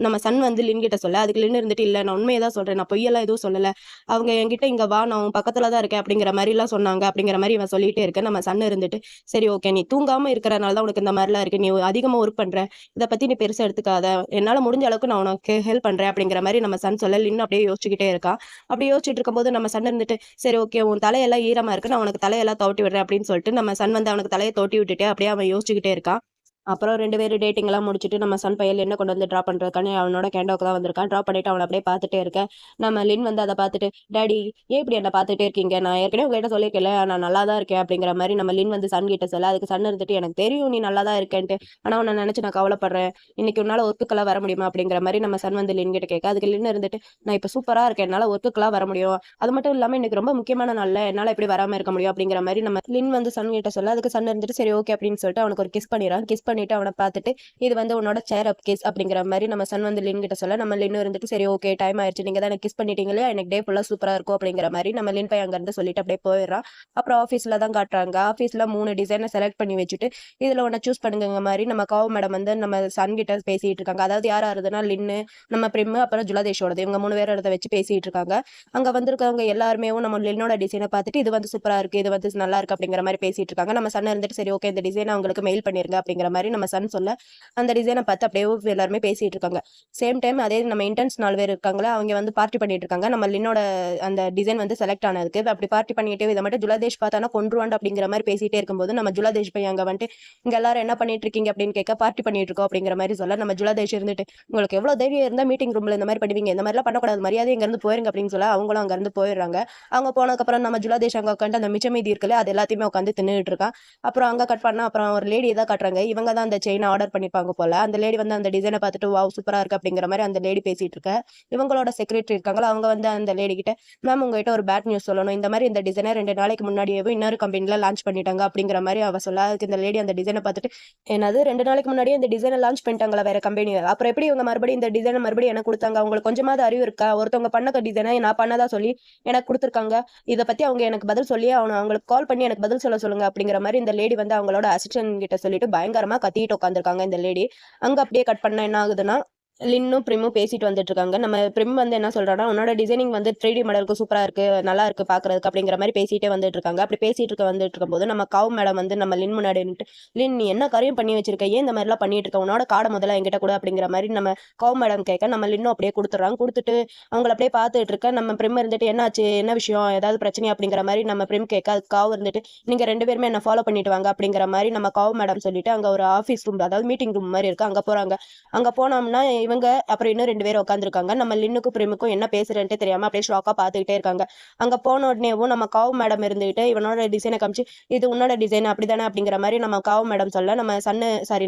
நம்ம சன் வந்து லின் கிட்ட சொல்ல, அதுக்கு லின் இருந்துட்டு இல்ல நான் உண்மையை தான் சொல்றேன், நான் பொய்யெல்லாம் எதுவும் சொல்லல, அவங்க என்கிட்ட இங்க வா நான் பக்கத்துல தான் இருக்கேன் அப்படிங்கிற மாதிரி எல்லாம் சொன்னாங்க அப்படிங்கிற மாதிரி இவன் சொல்லிட்டே இருக்க. நம்ம சன் இருந்துட்டு சரி ஓகே நீ தூங்காம இருக்கிறனால தான் உனக்கு இந்த மாதிரிலாம் இருக்கு, நீ அதிகமா ஒர்க் பண்ற, இதை பத்தி நீ பெருசா எடுத்துக்காத, என்னால முடிஞ்ச அளவுக்கு நான் உனக்கு ஹெல்ப் பண்றேன் அப்படிங்கிற மாதிரி நம்ம சன் சொல்ல, லின் அப்படியே யோசிச்சுக்கிட்டே இருக்கா. அப்படி யோசிச்சுட்டு இருக்கும்போது நம்ம சன் இருந்துட்டு சரி ஓகே உன் தலையெல்லாம் ஈரமா இருக்கு, நான் உனக்கு தலையெல்லாம் தோட்டி விடுறேன் அப்படின்னு சொல்லிட்டு நம்ம சன் வந்து அவனுக்கு தலையை தோட்டி விட்டுட்டு அப்படியே அவன் யோசிச்சுக்கிட்டே இருக்கான். அப்புறம் 2 பேரும் டேட்டிங்லாம் முடிச்சுட்டு நம்ம சன் பையன் லின்ன கொண்டு வந்து ட்ராப் பண்றதுக்கான அவனோட கேண்டோக்கு தான் வந்திருக்கான். ட்ராப் பண்ணிட்டு அவன அப்படியே பார்த்துட்டே இருக்க. நம்ம லின் வந்து அத பார்த்துட்டு, "டாடி ஏன் இப்படி என்ன பார்த்துட்டே இருக்கீங்க? நான் ஏற்கனவே உங்ககிட்ட சொல்லியிருக்கேன்ல, நான் நல்லா தான் இருக்கேன்." அப்படிங்கிற மாரி நம்ம லின் வந்து சன் கிட்ட சொல்ல, அதுக்கு சன் இருந்துட்டு, "எனக்கு தெரியும் நீ நல்லா தான் இருக்கேன்ட்டு. ஆனா உன்ன நினைச்சு நான் கவலைப்படுறேன். இன்னைக்கு உன்னால ஒர்க்குக்கெல்லாம் வர முடியுமா?" அப்படிங்கிற மாரி நம்ம சன் வந்து லின் கிட்ட கேட்க, அதுக்கு லின் இருந்துட்டு, "நான் இப்ப சூப்பரா இருக்கேன். என்னால ஒர்க்குக்கெல்லாம் வர முடியும். அது மட்டும் இல்லாம இன்னைக்கு ரொம்ப முக்கியமான நாள்ல, என்னால எப்படி வராம இருக்க முடியும்?" அப்படிங்கிற மாரி நம்ம லின் வந்து சன் கிட்ட சொல்ல, அதுக்கு சன் இருந்துட்டு, "சரி ஓகே." அப்படின்னு சொல்லிட்டு அவனுக்கு ஒரு கிஸ் பண்ணிடுறான். கிஸ் பண்ணிட்டு அவன பார்த்துட்டு, இது வந்து உன்னோட சேர் அப் கேஸ் அப்படிங்கிற மாரி நம்ம சன் வந்து லின் கிட்ட சொல்ல, நம்ம லின் இருந்துட்டு சரி ஓகே டைம் ஆயிடுச்சு. நீங்க தான் எனக்கு கிஸ் பண்ணிட்டீங்க இல்லையா? எனக்கு டே ஃபுல்லா சூப்பரா இருக்கும் அப்படிங்கிற மாரி நம்ம லின் பையன் அங்கருந்து சொல்லிட்டு அப்படியே போயிடுறான். அப்புறம் ஆஃபீஸ்ல தான் காட்டுறாங்க. ஆஃபீஸ்ல 3 டிசைன செலக்ட் பண்ணி வச்சுட்டு, இதுல ஒண்ண சூஸ் பண்ணுங்கங்க மாரி நம்ம காவ் மேடம் வந்து நம்ம சன் கிட்ட பேசிட்டு இருக்காங்க. அதாவது யார் யாருதுன்னா லின்னு, நம்ம பிரிம்மு, அப்புறம் ஜுலதேஷோடது. இவங்க 3 பேரோடத வச்சு பேசிட்டு இருக்காங்க. அங்க வந்திருக்கவங்க எல்லாருமே நம்ம லின்னோட டிசைன பார்த்துட்டு, இது வந்து சூப்பரா இருக்கு. இது வந்து நல்லா இருக்கு அப்படிங்கிற மாரி பேசிட்டு இருக்காங்க. நம்ம சன் இருந்துட்டு சரி ஓகே இந்த டிசைன அவங்களுக்கு மெயில் பண்ணிருங்க அப்படிங்கிற மாரி நம்ம சன் சொல்ல, அந்த டிசைன பார்த்து அப்படியே எல்லாருமே பேசிட்டு இருக்காங்க. சேம் டைம் அதே நம்ம இன்டர்ன்ஸ் 4 பேர் இருக்காங்களா, அவங்க வந்து பார்ட்டி பண்ணிட்டு இருக்காங்க. நம்ம லின்னோட அந்த டிசைன் வந்து செலக்ட் ஆனதுக்கு. அப்படி பார்ட்டி பண்ணிட்டே இத மட்டும் ஜுலதேஷ் பார்த்தானா கொன்றுவான்டா அப்படிங்கிற மாரி பேசிட்டே இருக்கும்போது, நம்ம ஜுலதேஷ் போய் அங்க வந்துட்டு, "இங்க எல்லாரும் என்ன பண்ணிட்டு இருக்கீங்க?" அப்படின்னு கேட்க, "பார்ட்டி பண்ணிட்டு இருக்கோம்." அப்படிங்கிற மாரி சொல்ல, நம்ம ஜுலதேஷ் இருந்துட்டு, "உங்களுக்கு எவ்வளவு தைரியம் இருந்தா மீட்டிங் ரூம்ல இந்த மாரி பண்ணுவீங்க? இந்த மாரிலாம் பண்ணக்கூடாது. மரியாதையா இங்க இருந்து போயிருங்க." அப்படின்னு சொல்ல, அவங்களும் அங்க இருந்து போயிடுறாங்க. அவங்க போனதுக்கப்புறம் நம்ம ஜுலதேஷ் அங்க உட்காந்து அந்த மிச்ச மீதி இருக்குல்ல, அது எல்லாத்தையுமே உட்காந்து தின்னுட்டு இருக்கான். அப்புறம் அங்க கட் பண்ணா, அப்புறம் ஒரு லேடிய தான் காட்டுறாங்க. இவங்க தான் அந்த செயின ஆர்டர் பண்ணிருப்பாங்க போல. அந்த லேடி வந்து அந்த டிசைன பார்த்துட்டு, "வாவ்! சூப்பரா இருக்கு." அப்படிங்கிற மாரி அந்த லேடி பேசிட்டு இருக்க. இவங்களோட செக்ரட்டரி இருக்காங்கல்ல, அவங்க வந்து அந்த லேடி கிட்ட, "மேம் உங்ககிட்ட ஒரு பேட் நியூஸ் சொல்லணும். இந்த மாரி இந்த டிசைன 2 நாளைக்கு முன்னாடியேவும் இன்னொரு கம்பெனில லான்ச் பண்ணிட்டாங்க." அப்படிங்கிற மாரி அவ சொல்ல, அதுக்கு இந்த லேடி அந்த டிசைன பார்த்துட்டு, "என்னது 2 நாளைக்கு முன்னாடியே இந்த டிசைன லான்ச் பண்ணிட்டாங்களா வேற கம்பெனில? அப்புறம் எப்படி இவங்க மறுபடியும் இந்த டிசைன மறுபடியும் எனக்கு குடுத்தாங்க? அவங்களுக்கு கொஞ்சமாவது அறிவு இருக்கா? ஒருத்தவங்க பண்ண டிசைன நான் பண்ணதா சொல்லி எனக்கு குடுத்துருக்காங்க. இத பத்தி அவங்க எனக்கு பதில் சொல்லியே ஆகணும். அவங்களுக்கு கால் பண்ணி எனக்கு பதில் சொல்ல சொல்லுங்க." அப்படிங்கிற மாரி இந்த லேடி வந்து அவங்களோட அசிஸ்டன்ட் கிட்ட சொல்லிட்டு பயங்கரமா கத்திட்டு உட்கார்ந்திருக்காங்க இந்த லேடி. அங்க அப்படியே கட் பண்ணா என்ன ஆகுதுன்னா, லின்னும், பிரிம்மும் பேசிட்டு வந்துட்டு இருக்காங்க. நம்ம பிரிம் வந்து என்ன சொல்றான்னா, "உன்னோட டிசைனிங் வந்து 3டி மாடலுக்கு சூப்பரா இருக்கு. நல்லா இருக்கு பார்க்கறதுக்கு." அப்படிங்கிற மாரி பேசிட்டே வந்துட்டு இருக்காங்க. அப்படி வந்துட்டு இருக்கும்போது, நம்ம காவ் மேடம் வந்து நம்ம லின் முன்னாடி நின்னுட்டு, "லின் நீ என்ன காரியம் பண்ணி வச்சிருக்க? ஏன் இந்த மாரிலாம் பண்ணிட்டு இருக்க? உன்னோட கார்ட முதல்ல என்கிட்ட குடு." அப்படிங்கிற மாரி நம்ம காவ் மேடம் கேட்க, நம்ம லின்னும் அப்படியே குடுத்துடுறாங்க. குடுத்துட்டு அவங்கள அப்படியே பார்த்துட்டு இருக்க, நம்ம பிரிம் இருந்துட்டு, "என்னாச்சு? என்ன விஷயம்? ஏதாவது பிரச்சனையா?" அப்படிங்கிற மாரி நம்ம பிரிம் கேட்க, அதுக்கு காவ் இருந்துட்டு, "நீங்க 2 பேருமே என்ன ஃபாலோ பண்ணிட்டு வாங்க." அப்படிங்கிற மாரி நம்ம காவ் மேடம் சொல்லிட்டு, அங்க ஒரு ஆஃபீஸ் ரூம் அதாவது மீட்டிங் ரூம் மாரி இருக்கு. அங்க போறாங்க. அங்க போனோம்னா இவங்க அப்புறம் இன்னும் 2 பேர் உட்கார்ந்துருக்காங்க. நம்ம லின்னுக்கும், பிரிமுக்கும் என்ன பேசுறேன்ட்டே தெரியாம அப்படியே ஷாக்கா பார்த்துக்கிட்டே இருக்காங்க. அங்க போன உடனேவும் நம்ம காவ் மேடம் இருந்துகிட்டு இவனோட டிசைன காமிச்சு, "இது உன்னோட டிசைன் அப்படிதானே?" அப்படிங்கிற மாரி நம்ம காவ் மேடம் சொல்ல, நம்ம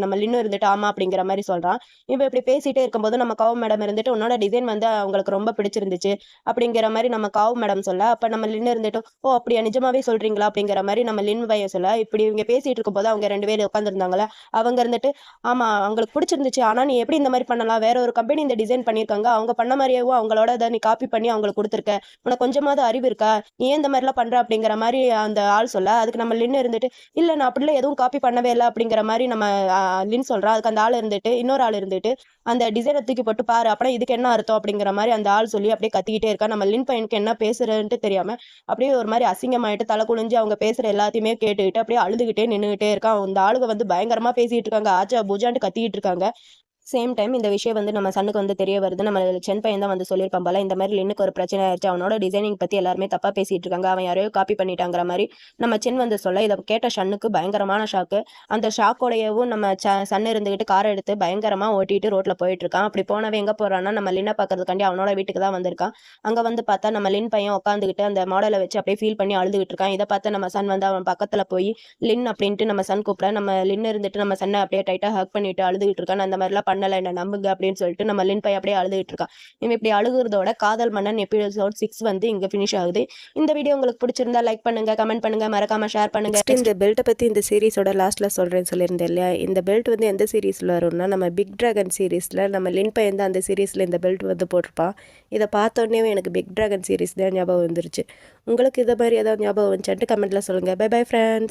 நம்ம லின்னு இருந்துட்டு, "ஆமா." அப்படிங்கிற மாரி சொல்றான். இவன் இப்படி பேசிட்டே இருக்கும்போது நம்ம காவ் மேடம் இருந்துட்டு, "உன்னோட டிசைன் வந்து அவங்களுக்கு ரொம்ப பிடிச்சிருந்துச்சு." அப்படிங்கிற மாரி நம்ம காவ் மேடம் சொல்ல, அப்ப நம்ம லின்னு இருந்துட்டு, "ஓ! அப்படியா நிஜமாவே சொல்றீங்களா?" அப்படிங்கிற மாரி நம்ம லின் பையன் சொல்ல, இப்படி இவங்க பேசிட்டு இருக்கும்போது அவங்க 2 பேர் உட்கார்ந்திருந்தாங்கல்ல, அவங்க இருந்துட்டு, "ஆமா அவங்களுக்கு பிடிச்சிருந்துச்சு. ஆனா நீ எப்படி இந்த மாரி பண்ணலாம்? வேற ஒரு கம்பெனி இந்த டிசைன் பண்ணியிருக்காங்க. அவங்க பண்ண மாரியேவும் அவங்களோட இத நீ காப்பி பண்ணி அவங்களுக்கு குடுத்துருக்க. உனக்கு கொஞ்சமாவது அறிவு இருக்கா? நீ ஏன் இந்த மாரிலாம் பண்ற?" அப்படிங்கிற மாரி அந்த ஆள் சொல்ல, அதுக்கு நம்ம லின் இருந்துட்டு, "இல்ல நான் அப்படிலாம் எதுவும் காப்பி பண்ணவே இல்ல." அப்படிங்கிற மாரி நம்ம அ லின் சொல்றா. அதுக்கு அந்த ஆள் இருந்துட்டு இன்னொரு ஆள் இருந்துட்டு, "அந்த டிசைன தூக்கி போட்டு பாரு. அப்பனா இதுக்கு என்ன அர்த்தம்?" அப்படிங்கிற மாரி அந்த ஆள் சொல்லி அப்படியே கத்திக்கிட்டே இருக்கா. நம்ம லின் பையனுக்கு என்ன பேசுறதுன்ட்டு தெரியாம, அப்படியே ஒரு மாரி அசிங்கமாயிட்டு தல குனிஞ்சு அவங்க பேசுற எல்லாத்தையுமே கேட்டுக்கிட்டு அப்படியே அழுதுகிட்டே நின்னுகிட்டே இருக்கான். இந்த ஆளுங்க வந்து பயங்கரமா பேசிட்டு இருக்காங்க. ஆச்சா பூஜான்ட்டு கத்திக்கிட்டு இருக்காங்க. சேம் டைம் இந்த விஷயம் வந்து நம்ம சன்னுக்கு வந்து தெரிய வருது. நம்ம சென் பையன் தான் வந்து சொல்லியிருப்பான் போல. இந்த மாரி லின்னுக்கு ஒரு பிரச்சனை ஆயிருச்சு. அவனோட டிசைனிங் பத்தி எல்லாருமே தப்பா பேசிட்டு இருக்காங்க. அவன் யாரையோ காப்பி பண்ணிட்டாங்கிற மாரி நம்ம சென் வந்து சொல்ல, இத கேட்ட ஷன்னுக்கு பயங்கரமான ஷாக்கு. அந்த ஷாக்கோடையவும் நம்ம சன் இருந்துகிட்டு கார எடுத்து பயங்கரமா ஓட்டிட்டு ரோட்ல போயிட்டு இருக்கான். அப்படி போனவன் எங்க போறான்னா, நம்ம லின்ன பாக்கறதுக்காண்டி அவனோட வீட்டுக்கு தான் வந்திருக்கான். அங்க வந்து பார்த்தா நம்ம லின் பையன் உட்காந்துகிட்டு அந்த மாடல வச்சு அப்படியே ஃபீல் பண்ணி அழுதுகிட்டு இருக்கான். இத பார்த்து நம்ம சன் வந்து அவன் பக்கத்துல போய் லின் அப்படின்ட்டு நம்ம சன் கூப்பிட, நம்ம லின் இருந்துட்டு நம்ம சன்ன அப்படியே டைட்டா ஹக் பண்ணிட்டு அழுதுகிட்டு இருக்கான். "நான் அந்த மாரிலாம் பண்ணல. என்ன நம்புங்க." அப்படின்னு சொல்லிட்டு நம்ம லின் பையன் அப்படியே அழுதுகிட்டு இருக்கான். இவன் இப்படி அழுகுறதோட காதல் மன்னன் எபிசோட் 6 வந்து இங்க ஃபினிஷ் ஆகுது. இந்த வீடியோ உங்களுக்கு பிடிச்சிருந்தா லைக் பண்ணுங்க, கமெண்ட் பண்ணுங்க, மறக்காம ஷேர் பண்ணுங்க. நெக்ஸ்ட் இந்த பெல்ட்ட பத்தி இந்த சீரிஸோட லாஸ்ட்ல சொல்றேன்னு சொல்லியிருந்தேன் இல்லையா? இந்த பெல்ட் வந்து எந்த சீரிஸ்ல வரும்னா, நம்ம பிக் டிராகன் சீரிஸ்ல நம்ம லின் பையன் தான் அந்த சீரிஸ்ல இந்த பெல்ட் வந்து போட்டிருப்பான். இத பார்த்தோனே எனக்கு பிக் டிராகன் சீரிஸ் தான் ஞாபகம் வந்துருச்சு. உங்களுக்கு இத மாரி ஏதாவது ஞாபகம் வந்துச்சான்ட்டு கமெண்ட்ல சொல்லுங்க. Bye bye friends.